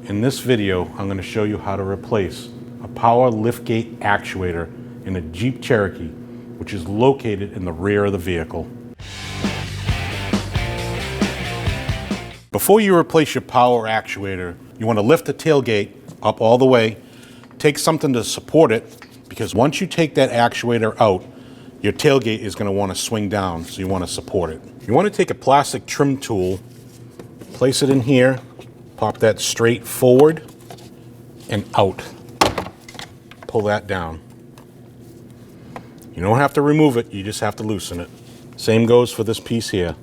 In this video, I'm going to show you how to replace a power liftgate actuator in a Jeep Cherokee, which is located in the rear of the vehicle. Before you replace your power actuator, you want to lift the tailgate up all the way, take something to support it, because once you take that actuator out, your tailgate is going to want to swing down, so you want to support it. You want to take a plastic trim tool, place it in here, pop that straight forward and out. Pull that down. You don't have to remove it, you just have to loosen it. Same goes for this piece here.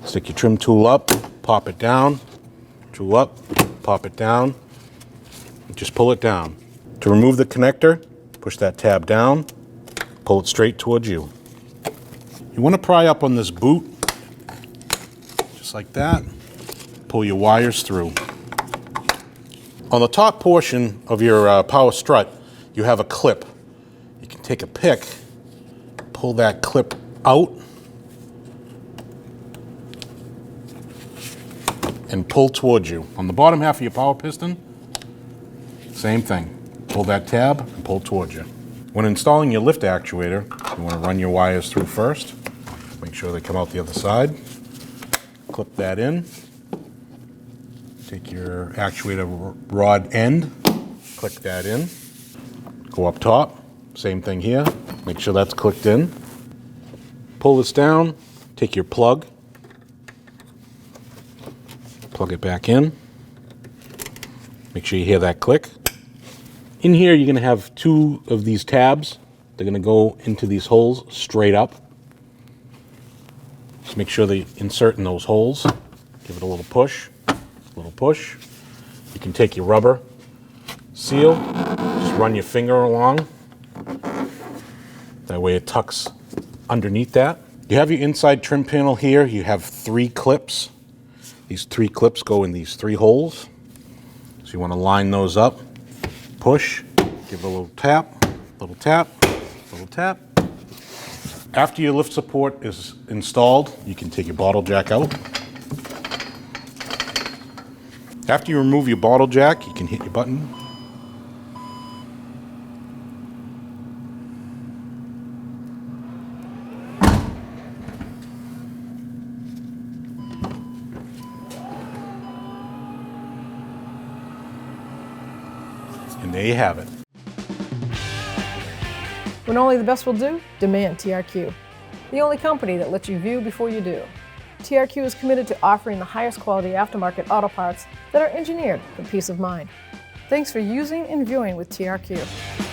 Stick your trim tool up, pop it down, tool up, pop it down, just pull it down. To remove the connector, push that tab down, pull it straight towards you. You want to pry up on this boot, just like that. Pull your wires through. On the top portion of your power strut, you have a clip. You can take a pick, pull that clip out, and pull towards you. On the bottom half of your power piston, same thing. Pull that tab and pull towards you. When installing your lift actuator, you want to run your wires through first. Make sure they come out the other side. Clip that in. Take your actuator rod end, click that in. Go up top, same thing here. Make sure that's clicked in. Pull this down, take your plug, plug it back in. Make sure you hear that click. In here, you're going to have two of these tabs. They're going to go into these holes straight up. Just make sure they insert in those holes. Give it a little push. You can take your rubber seal, just run your finger along. That way it tucks underneath that. You have your inside trim panel here. You have 3 clips. These 3 clips go in these 3 holes. So you want to line those up. Push, give it a little tap, little tap, little tap. After your lift support is installed, you can take your bottle jack out. After you remove your bottle jack, you can hit your button. And there you have it. When only the best will do, demand TRQ. The only company that lets you view before you do. TRQ is committed to offering the highest quality aftermarket auto parts that are engineered for peace of mind. Thanks for using and viewing with TRQ.